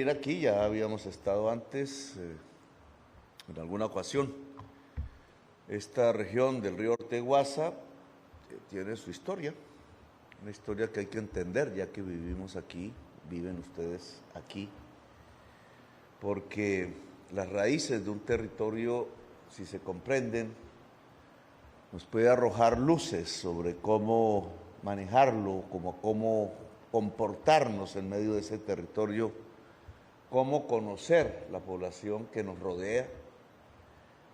venir aquí, ya habíamos estado antes en alguna ocasión. Esta región del río Orteguaza tiene su historia, una historia que hay que entender ya que vivimos aquí, viven ustedes aquí, porque las raíces de un territorio, si se comprenden, nos puede arrojar luces sobre cómo manejarlo, cómo comportarnos en medio de ese territorio, cómo conocer la población que nos rodea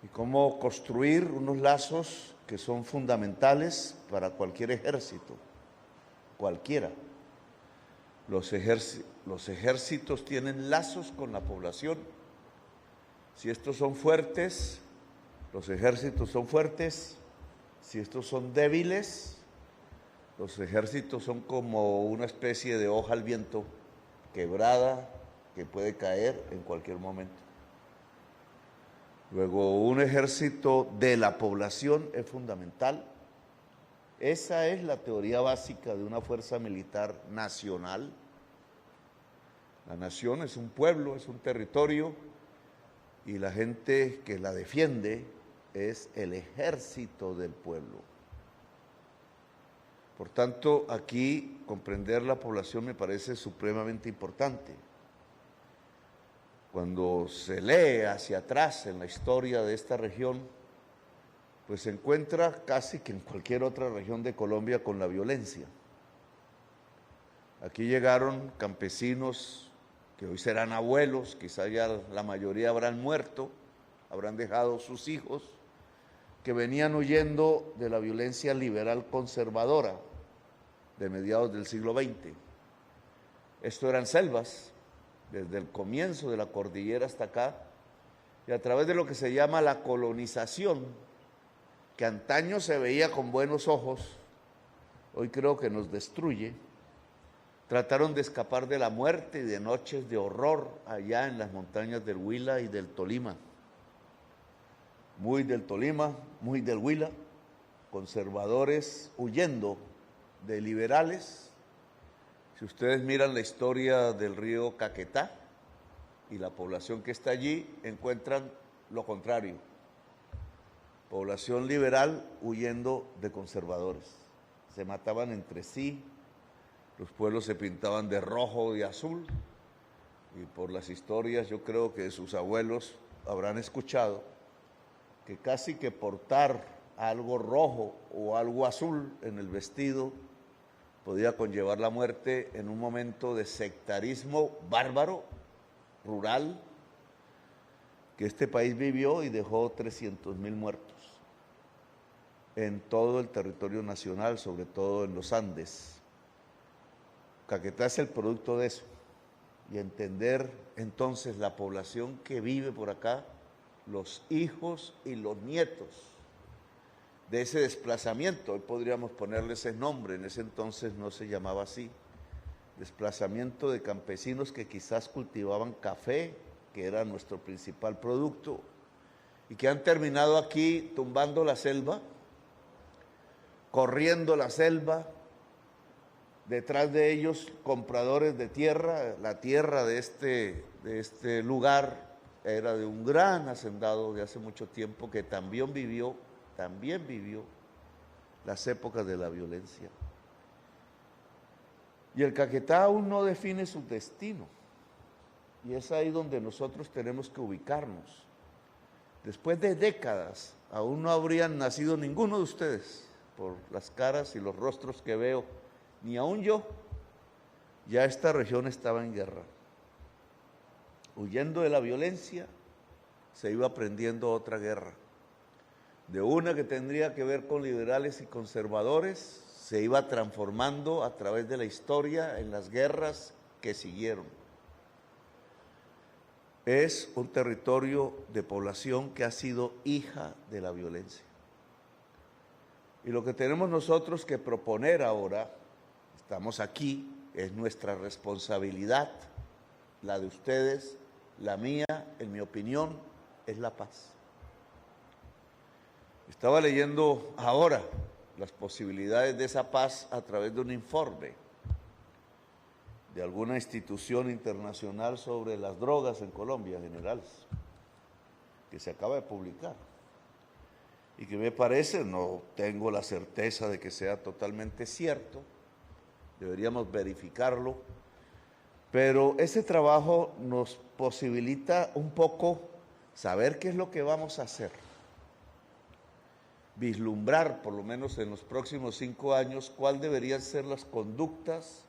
y cómo construir unos lazos que son fundamentales para cualquier ejército, cualquiera. Los ejércitos tienen lazos con la población. Si estos son fuertes, los ejércitos son fuertes. Si estos son débiles, los ejércitos son como una especie de hoja al viento, quebrada, que puede caer en cualquier momento. Luego, un ejército de la población es fundamental. Esa es la teoría básica de una fuerza militar nacional. La nación es un pueblo, es un territorio, y la gente que la defiende es el ejército del pueblo. Por tanto, aquí comprender la población me parece supremamente importante. Cuando se lee hacia atrás en la historia de esta región, pues se encuentra casi que en cualquier otra región de Colombia con la violencia. Aquí llegaron campesinos que hoy serán abuelos, quizá ya la mayoría habrán muerto, habrán dejado sus hijos, que venían huyendo de la violencia liberal conservadora de mediados del siglo XX. Esto eran selvas, desde el comienzo de la cordillera hasta acá, y a través de lo que se llama la colonización, que antaño se veía con buenos ojos, hoy creo que nos destruye. Trataron de escapar de la muerte y de noches de horror allá en las montañas del Huila y del Tolima. Muy del Tolima, muy del Huila, conservadores huyendo de liberales. Si ustedes miran la historia del río Caquetá y la población que está allí, encuentran lo contrario. Población liberal huyendo de conservadores. Se mataban entre sí, los pueblos se pintaban de rojo y azul, y por las historias yo creo que sus abuelos habrán escuchado que casi que portar algo rojo o algo azul en el vestido podía conllevar la muerte en un momento de sectarismo bárbaro, rural, que este país vivió y dejó 300,000 muertos en todo el territorio nacional, sobre todo en los Andes. Caquetá es el producto de eso, y entender entonces la población que vive por acá, los hijos y los nietos de ese desplazamiento. Hoy podríamos ponerle ese nombre, en ese entonces no se llamaba así, desplazamiento de campesinos que quizás cultivaban café, que era nuestro principal producto, y que han terminado aquí tumbando la selva, corriendo la selva, detrás de ellos compradores de tierra. La tierra de este lugar era de un gran hacendado de hace mucho tiempo que también vivió las épocas de la violencia. Y el Caquetá aún no define su destino, y es ahí donde nosotros tenemos que ubicarnos. Después de décadas, aún no habrían nacido ninguno de ustedes, por las caras y los rostros que veo, ni aún yo, ya esta región estaba en guerra. Huyendo de la violencia, se iba aprendiendo otra guerra. De una que tendría que ver con liberales y conservadores, se iba transformando a través de la historia en las guerras que siguieron. Es un territorio de población que ha sido hija de la violencia. Y lo que tenemos nosotros que proponer ahora, estamos aquí, es nuestra responsabilidad, la de ustedes, la mía, en mi opinión, es la paz. Estaba leyendo ahora las posibilidades de esa paz a través de un informe de alguna institución internacional sobre las drogas en Colombia, generales, que se acaba de publicar y que me parece, no tengo la certeza de que sea totalmente cierto, deberíamos verificarlo, pero ese trabajo nos posibilita un poco saber qué es lo que vamos a hacer, vislumbrar por lo menos en los próximos 5 años cuál deberían ser las conductas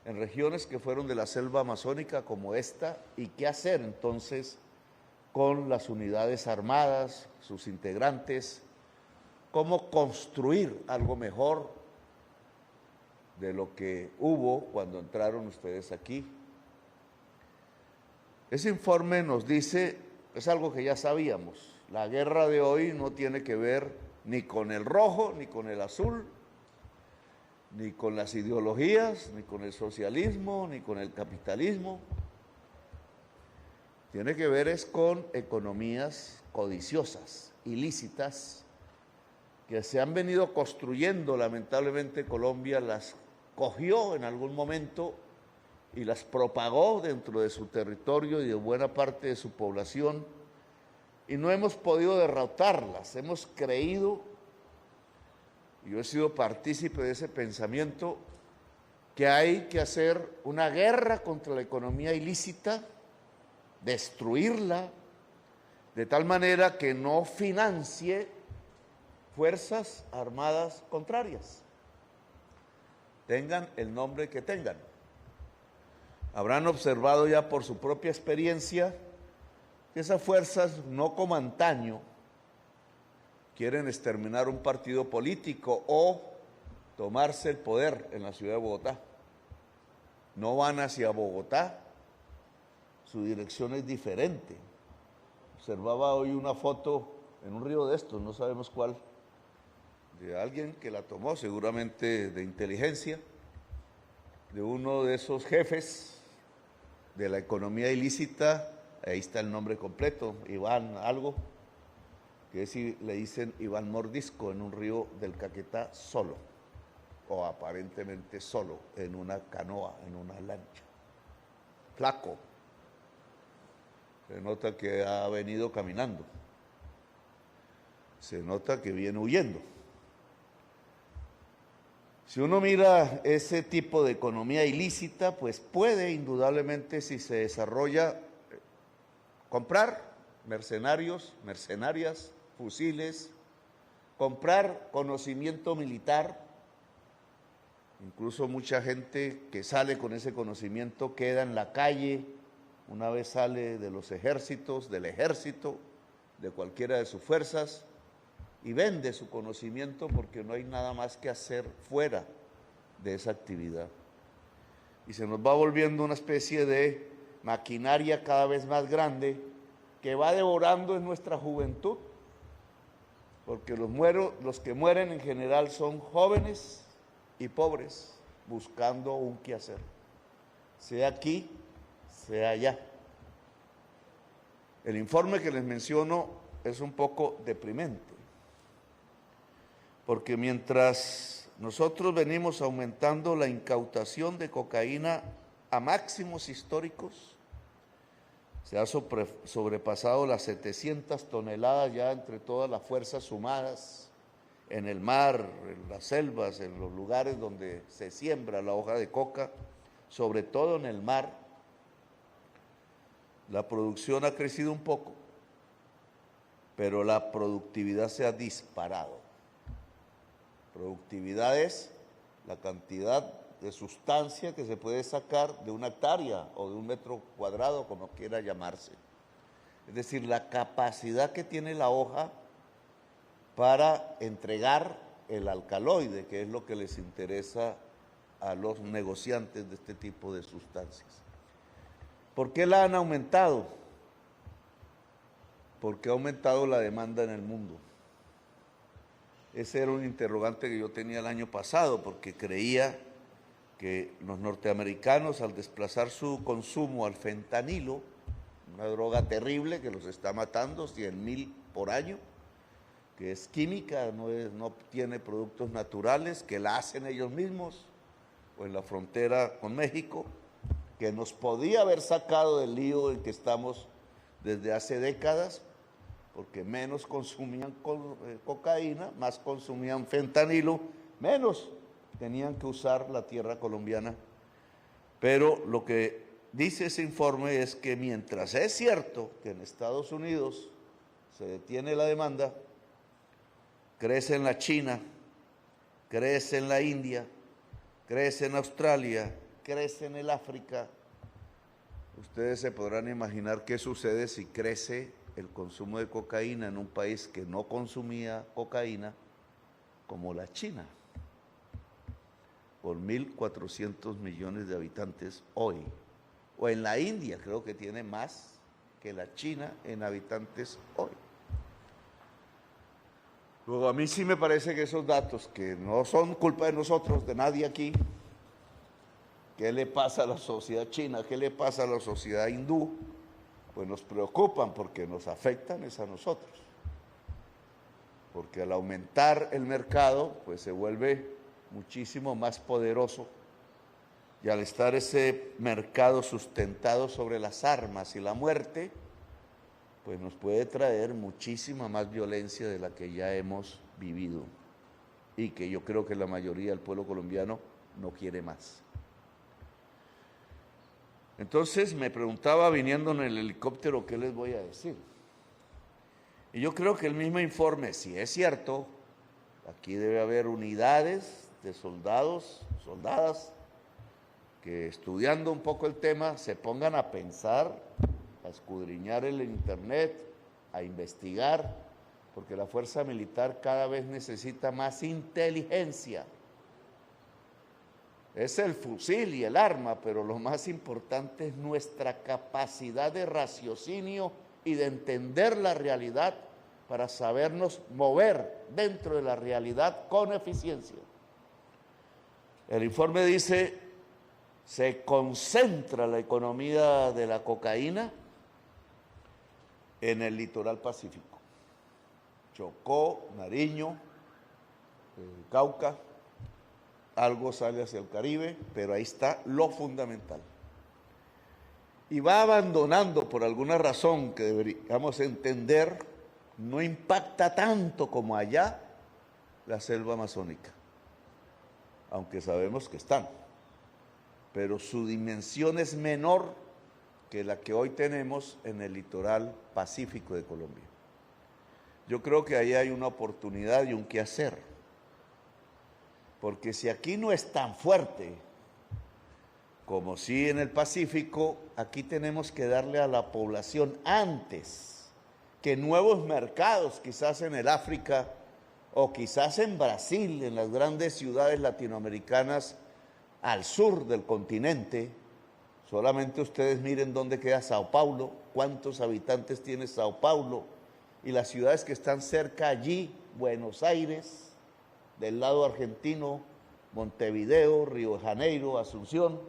en regiones que fueron de la selva amazónica como esta y qué hacer entonces con las unidades armadas, sus integrantes, cómo construir algo mejor de lo que hubo cuando entraron ustedes aquí. Ese informe nos dice, es algo que ya sabíamos, la guerra de hoy no tiene que ver ni con el rojo, ni con el azul, ni con las ideologías, ni con el socialismo, ni con el capitalismo. Tiene que ver es con economías codiciosas, ilícitas, que se han venido construyendo. Lamentablemente Colombia las cogió en algún momento y las propagó dentro de su territorio y de buena parte de su población, y no hemos podido derrotarlas. Hemos creído, y yo he sido partícipe de ese pensamiento, que hay que hacer una guerra contra la economía ilícita, destruirla, de tal manera que no financie fuerzas armadas contrarias, tengan el nombre que tengan. Habrán observado ya por su propia experiencia que esas fuerzas, no como antaño, quieren exterminar un partido político o tomarse el poder en la ciudad de Bogotá. No van hacia Bogotá, su dirección es diferente. Observaba hoy una foto en un río de estos, no sabemos cuál, de alguien que la tomó, seguramente de inteligencia, de uno de esos jefes de la economía ilícita. Ahí está el nombre completo, Iván algo, que le dicen Iván Mordisco, en un río del Caquetá solo, o aparentemente solo, en una canoa, en una lancha. Flaco. Se nota que ha venido caminando. Se nota que viene huyendo. Si uno mira ese tipo de economía ilícita, pues puede indudablemente, si se desarrolla, comprar mercenarios, mercenarias, fusiles, comprar conocimiento militar. Incluso mucha gente que sale con ese conocimiento queda en la calle una vez sale de los ejércitos, del ejército, de cualquiera de sus fuerzas, y vende su conocimiento porque no hay nada más que hacer fuera de esa actividad. Y se nos va volviendo una especie de maquinaria cada vez más grande que va devorando en nuestra juventud, porque los que mueren en general son jóvenes y pobres buscando un quehacer, sea aquí, sea allá. El informe que les menciono es un poco deprimente, porque mientras nosotros venimos aumentando la incautación de cocaína a máximos históricos, se ha sobrepasado las 700 toneladas ya entre todas las fuerzas sumadas, en el mar, en las selvas, en los lugares donde se siembra la hoja de coca, sobre todo en el mar. La producción ha crecido un poco, pero la productividad se ha disparado. Productividad es la cantidad de sustancia que se puede sacar de una hectárea o de un metro cuadrado, como quiera llamarse. Es decir, la capacidad que tiene la hoja para entregar el alcaloide, que es lo que les interesa a los negociantes de este tipo de sustancias. ¿Por qué la han aumentado? Porque ha aumentado la demanda en el mundo. Ese era un interrogante que yo tenía el año pasado, porque creía que los norteamericanos, al desplazar su consumo al fentanilo, una droga terrible que los está matando, 100,000 por año, que es química, no tiene productos naturales, que la hacen ellos mismos, o en la frontera con México, que nos podía haber sacado del lío en que estamos desde hace décadas, porque menos consumían cocaína, más consumían fentanilo, menos tenían que usar la tierra colombiana. Pero lo que dice ese informe es que mientras es cierto que en Estados Unidos se detiene la demanda, crece en la China, crece en la India, crece en Australia, crece en el África. Ustedes se podrán imaginar qué sucede si crece el consumo de cocaína en un país que no consumía cocaína, como la China, por 1.400 millones de habitantes hoy. O en la India, creo que tiene más que la China en habitantes hoy. Luego, a mí sí me parece que esos datos, que no son culpa de nosotros, de nadie aquí, ¿qué le pasa a la sociedad china? ¿Qué le pasa a la sociedad hindú? Pues nos preocupan porque nos afectan es a nosotros. Porque al aumentar el mercado, pues se vuelve muchísimo más poderoso. Y al estar ese mercado sustentado sobre las armas y la muerte, pues nos puede traer muchísima más violencia de la que ya hemos vivido y que yo creo que la mayoría del pueblo colombiano no quiere más. Entonces me preguntaba viniendo en el helicóptero, ¿qué les voy a decir? Y yo creo que el mismo informe, si es cierto, aquí debe haber unidades de soldados, soldadas, que estudiando un poco el tema se pongan a pensar, a escudriñar el internet, a investigar, porque la fuerza militar cada vez necesita más inteligencia. Es el fusil y el arma, pero lo más importante es nuestra capacidad de raciocinio y de entender la realidad para sabernos mover dentro de la realidad con eficiencia. El informe dice, se concentra la economía de la cocaína en el litoral pacífico. Chocó, Nariño, Cauca, algo sale hacia el Caribe, pero ahí está lo fundamental. Y va abandonando, por alguna razón que deberíamos entender, no impacta tanto como allá la selva amazónica, aunque sabemos que están, pero su dimensión es menor que la que hoy tenemos en el litoral pacífico de Colombia. Yo creo que ahí hay una oportunidad y un qué hacer, porque si aquí no es tan fuerte como si en el Pacífico, aquí tenemos que darle a la población antes que nuevos mercados, quizás en el África o quizás en Brasil, en las grandes ciudades latinoamericanas al sur del continente. Solamente ustedes miren dónde queda Sao Paulo, cuántos habitantes tiene Sao Paulo, y las ciudades que están cerca allí, Buenos Aires, del lado argentino, Montevideo, Río de Janeiro, Asunción,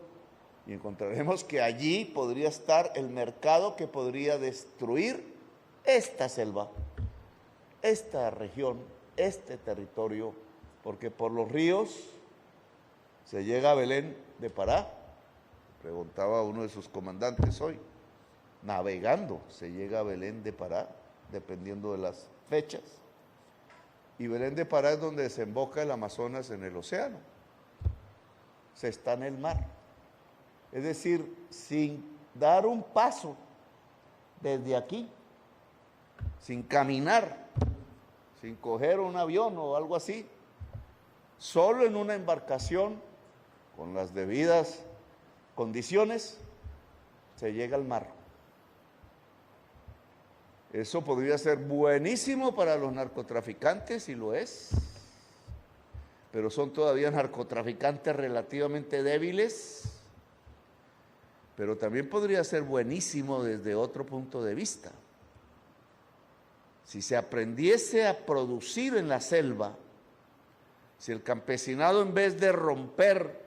y encontraremos que allí podría estar el mercado que podría destruir esta selva, esta región, este territorio, porque por los ríos se llega a Belén de Pará, preguntaba uno de sus comandantes hoy, navegando se llega a Belén de Pará, dependiendo de las fechas, y Belén de Pará es donde desemboca el Amazonas en el océano, se está en el mar, es decir, sin dar un paso desde aquí, sin caminar, sin coger un avión o algo así, solo en una embarcación con las debidas condiciones, se llega al mar. Eso podría ser buenísimo para los narcotraficantes, y lo es, pero son todavía narcotraficantes relativamente débiles, pero también podría ser buenísimo desde otro punto de vista. Si se aprendiese a producir en la selva, si el campesinado, en vez de romper,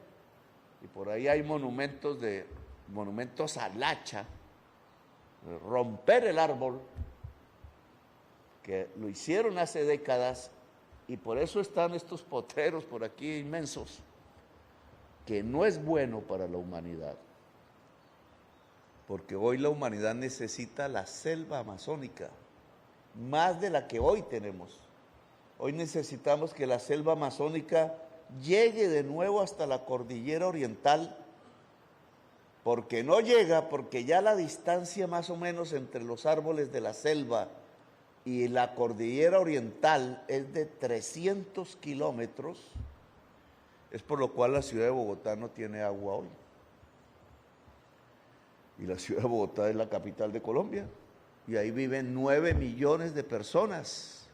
y por ahí hay monumentos al hacha, romper el árbol, que lo hicieron hace décadas, y por eso están estos potreros por aquí inmensos, que no es bueno para la humanidad. porque hoy la humanidad necesita la selva amazónica, más de la que hoy tenemos. Hoy necesitamos que la selva amazónica llegue de nuevo hasta la cordillera oriental, porque no llega, porque ya la distancia más o menos entre los árboles de la selva y la cordillera oriental es de 300 kilómetros, es por lo cual la ciudad de Bogotá no tiene agua hoy. Y la ciudad de Bogotá es la capital de Colombia, y ahí viven 9 millones de personas.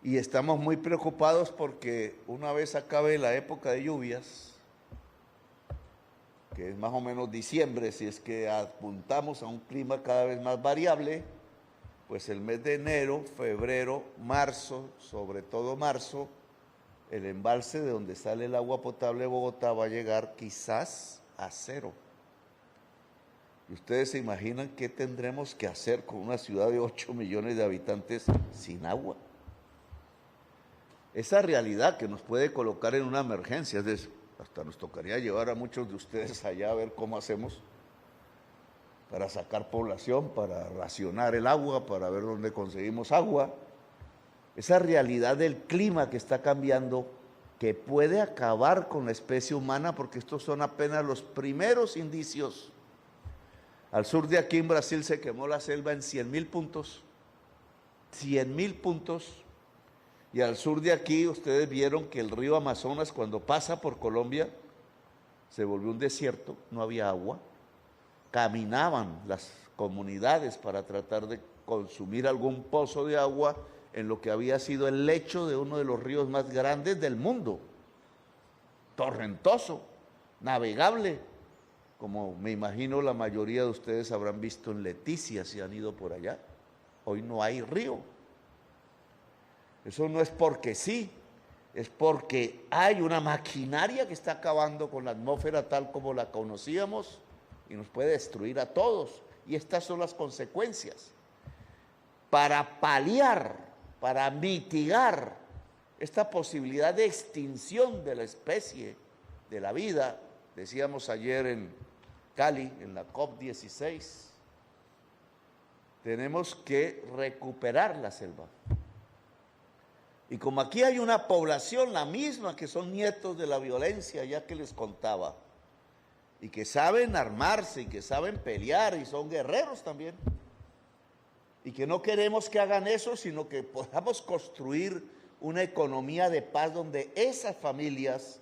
Y estamos muy preocupados porque una vez acabe la época de lluvias, que es más o menos diciembre, si es que apuntamos a un clima cada vez más variable, pues el mes de enero, febrero, marzo, sobre todo marzo, el embalse de donde sale el agua potable de Bogotá va a llegar quizás a cero. ¿Y ustedes se imaginan qué tendremos que hacer con una ciudad de 8 millones de habitantes sin agua? Esa realidad que nos puede colocar en una emergencia, es decir, hasta nos tocaría llevar a muchos de ustedes allá a ver cómo hacemos para sacar población, para racionar el agua, para ver dónde conseguimos agua. Esa realidad del clima que está cambiando, que puede acabar con la especie humana, porque estos son apenas los primeros indicios. Al sur de aquí en Brasil se quemó la selva en 100.000 puntos, 100.000 puntos. Y al sur de aquí ustedes vieron que el río Amazonas, cuando pasa por Colombia, se volvió un desierto, no había agua. Caminaban las comunidades para tratar de consumir algún pozo de agua en lo que había sido el lecho de uno de los ríos más grandes del mundo, torrentoso, navegable, como me imagino la mayoría de ustedes habrán visto en Leticia si han ido por allá. Hoy no hay río. Eso no es porque sí, es porque hay una maquinaria que está acabando con la atmósfera tal como la conocíamos y nos puede destruir a todos. Y estas son las consecuencias. Para paliar, para mitigar esta posibilidad de extinción de la especie, de la vida, decíamos ayer en Cali, en la COP16, tenemos que recuperar la selva. Y como aquí hay una población, la misma, que son nietos de la violencia, ya que les contaba, y que saben armarse, y que saben pelear, y son guerreros también, y que no queremos que hagan eso, sino que podamos construir una economía de paz donde esas familias,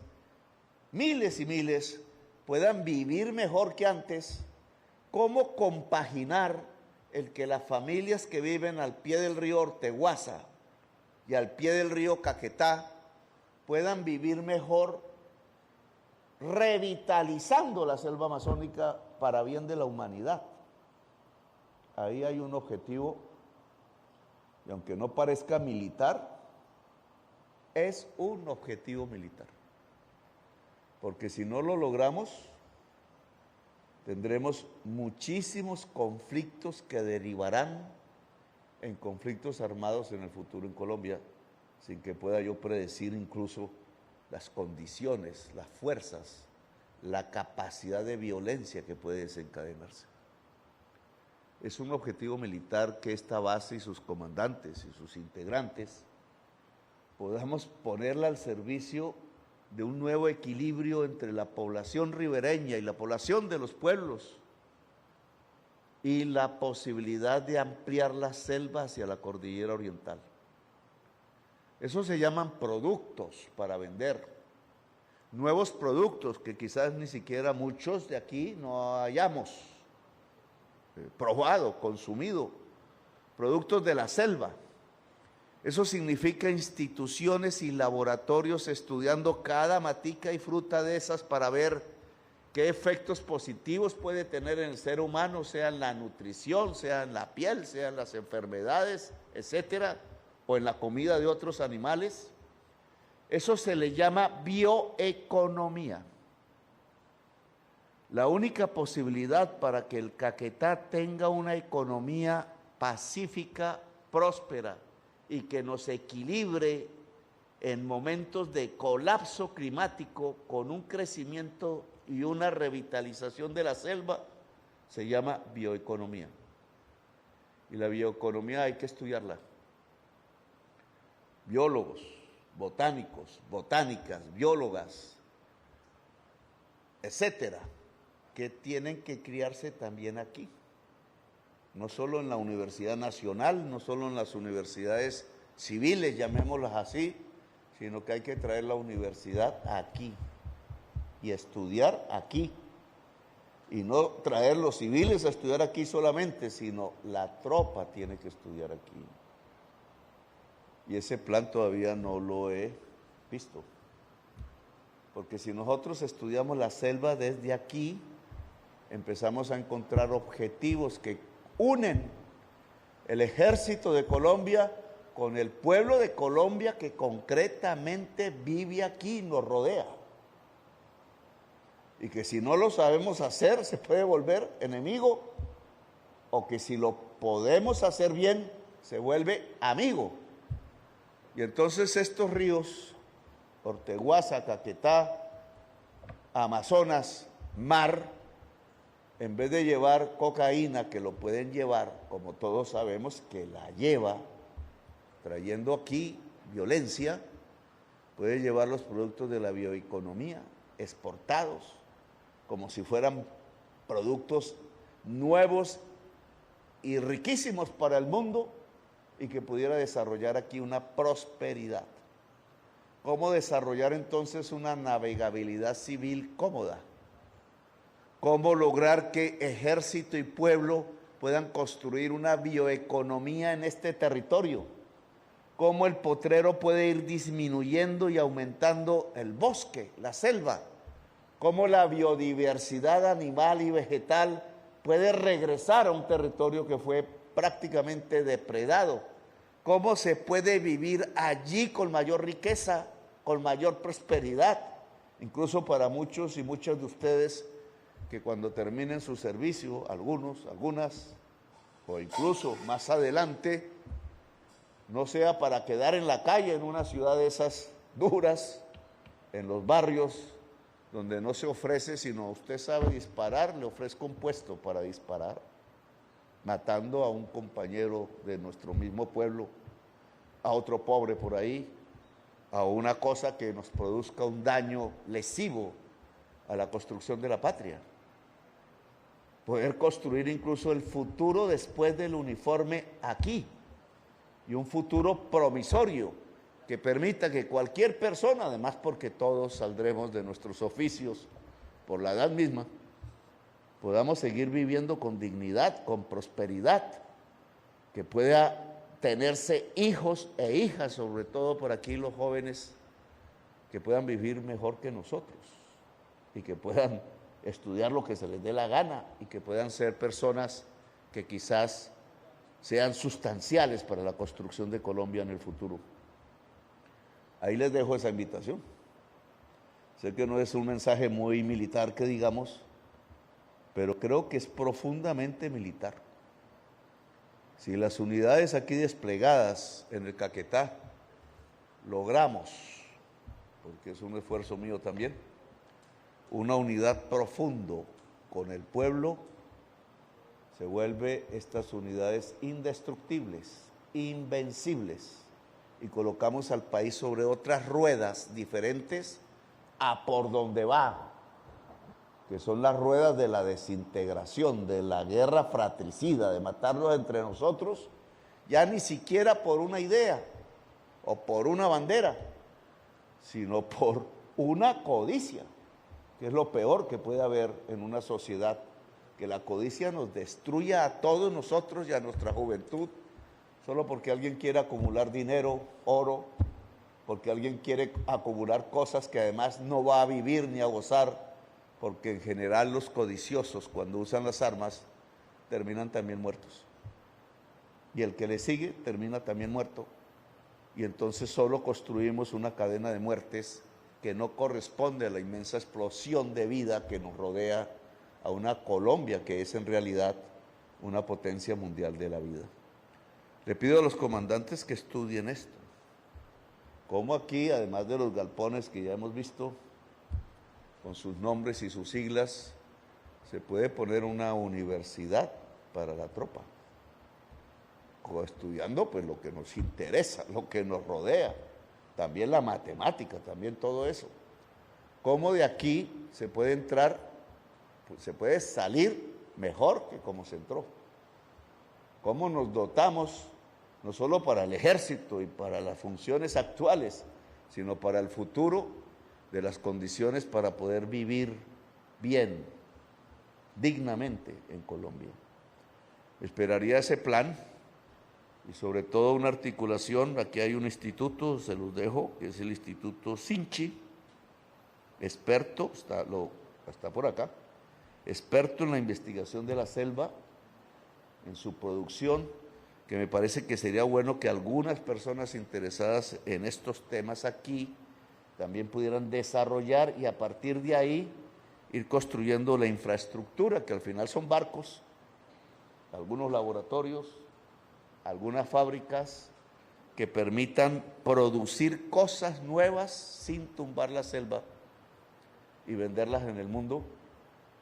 miles y miles, puedan vivir mejor que antes. ¿Cómo compaginar el que las familias que viven al pie del río Orteguaza y al pie del río Caquetá puedan vivir mejor, revitalizando la selva amazónica para bien de la humanidad? Ahí hay un objetivo, y aunque no parezca militar, es un objetivo militar. Porque si no lo logramos, tendremos muchísimos conflictos que derivarán en conflictos armados en el futuro en Colombia, sin que pueda yo predecir incluso las condiciones, las fuerzas, la capacidad de violencia que puede desencadenarse. Es un objetivo militar que esta base y sus comandantes y sus integrantes podamos ponerla al servicio de un nuevo equilibrio entre la población ribereña y la población de los pueblos, y la posibilidad de ampliar la selva hacia la cordillera oriental. Eso se llaman productos para vender, nuevos productos que quizás ni siquiera muchos de aquí no hayamos probado, consumido, productos de la selva. Eso significa instituciones y laboratorios estudiando cada matica y fruta de esas para ver qué efectos positivos puede tener en el ser humano, sea en la nutrición, sea en la piel, sea en las enfermedades, etcétera, o en la comida de otros animales. Eso se le llama bioeconomía. La única posibilidad para que el Caquetá tenga una economía pacífica, próspera, y que nos equilibre en momentos de colapso climático con un crecimiento y una revitalización de la selva, se llama bioeconomía. Y la bioeconomía hay que estudiarla. Biólogos, botánicos, botánicas, biólogas, etcétera, que tienen que criarse también aquí. No solo en la Universidad Nacional, no solo en las universidades civiles, llamémoslas así, sino que hay que traer la universidad aquí y estudiar aquí. Y no traer los civiles a estudiar aquí solamente, sino la tropa tiene que estudiar aquí. Y ese plan todavía no lo he visto. Porque si nosotros estudiamos la selva desde aquí, empezamos a encontrar objetivos que unen el ejército de Colombia con el pueblo de Colombia que concretamente vive aquí, nos rodea. Y que si no lo sabemos hacer, se puede volver enemigo, o que si lo podemos hacer bien, se vuelve amigo. Y entonces estos ríos, Orteguaza, Caquetá, Amazonas, mar, en vez de llevar cocaína, que lo pueden llevar, como todos sabemos que la lleva, trayendo aquí violencia, puede llevar los productos de la bioeconomía exportados, como si fueran productos nuevos y riquísimos para el mundo, y que pudiera desarrollar aquí una prosperidad. ¿Cómo desarrollar entonces una navegabilidad civil cómoda? ¿Cómo lograr que ejército y pueblo puedan construir una bioeconomía en este territorio? ¿Cómo el potrero puede ir disminuyendo y aumentando el bosque, la selva? ¿Cómo la biodiversidad animal y vegetal puede regresar a un territorio que fue prácticamente depredado? ¿Cómo se puede vivir allí con mayor riqueza, con mayor prosperidad? Incluso para muchos y muchas de ustedes que cuando terminen su servicio, algunos, algunas, o incluso más adelante, no sea para quedar en la calle en una ciudad de esas duras, en los barrios, donde no se ofrece, sino usted sabe disparar, le ofrezco un puesto para disparar, matando a un compañero de nuestro mismo pueblo, a otro pobre por ahí, a una cosa que nos produzca un daño lesivo a la construcción de la patria. Poder construir incluso el futuro después del uniforme aquí, y un futuro promisorio que permita que cualquier persona, además porque todos saldremos de nuestros oficios por la edad misma, podamos seguir viviendo con dignidad, con prosperidad, que pueda tenerse hijos e hijas, sobre todo por aquí los jóvenes, que puedan vivir mejor que nosotros y que puedan estudiar lo que se les dé la gana y que puedan ser personas que quizás sean sustanciales para la construcción de Colombia en el futuro. Ahí les dejo esa invitación. Sé que no es un mensaje muy militar que digamos, pero creo que es profundamente militar. Si las unidades aquí desplegadas en el Caquetá logramos, porque es un esfuerzo mío también, una unidad profundo con el pueblo, se vuelve estas unidades indestructibles, invencibles, y colocamos al país sobre otras ruedas diferentes a por donde va, que son las ruedas de la desintegración, de la guerra fratricida, de matarnos entre nosotros, ya ni siquiera por una idea o por una bandera, sino por una codicia, que es lo peor que puede haber en una sociedad, que la codicia nos destruya a todos nosotros y a nuestra juventud, solo porque alguien quiere acumular dinero, oro, porque alguien quiere acumular cosas que además no va a vivir ni a gozar, porque en general los codiciosos, cuando usan las armas, terminan también muertos. Y el que le sigue termina también muerto. Y entonces solo construimos una cadena de muertes que no corresponde a la inmensa explosión de vida que nos rodea a una Colombia que es en realidad una potencia mundial de la vida. Le pido a los comandantes que estudien esto. Como aquí, además de los galpones que ya hemos visto, con sus nombres y sus siglas, se puede poner una universidad para la tropa, estudiando pues lo que nos interesa, lo que nos rodea, también la matemática, también todo eso. Cómo de aquí se puede entrar, pues se puede salir mejor que como se entró. Cómo nos dotamos, no solo para el ejército y para las funciones actuales, sino para el futuro, de las condiciones para poder vivir bien, dignamente en Colombia. Esperaría ese plan y sobre todo una articulación. Aquí hay un instituto, se los dejo, que es el Instituto Sinchi, experto, está por acá, experto en la investigación de la selva, en su producción, que me parece que sería bueno que algunas personas interesadas en estos temas aquí también pudieran desarrollar y a partir de ahí ir construyendo la infraestructura, que al final son barcos, algunos laboratorios, algunas fábricas que permitan producir cosas nuevas sin tumbar la selva y venderlas en el mundo,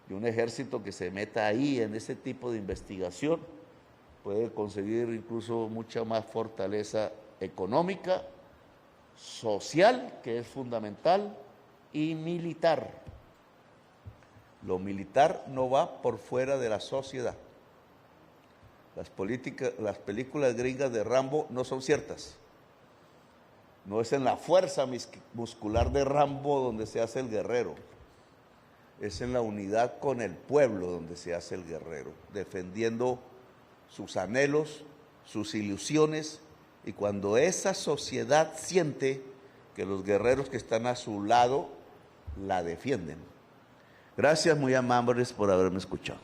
y un ejército que se meta ahí en ese tipo de investigación puede conseguir incluso mucha más fortaleza económica, social, que es fundamental, y militar. Lo militar no va por fuera de la sociedad. Las películas gringas de Rambo no son ciertas. No es en la fuerza muscular de Rambo donde se hace el guerrero. Es en la unidad con el pueblo donde se hace el guerrero, defendiendo sus anhelos, sus ilusiones, y cuando esa sociedad siente que los guerreros que están a su lado la defienden. Gracias, muy amables por haberme escuchado.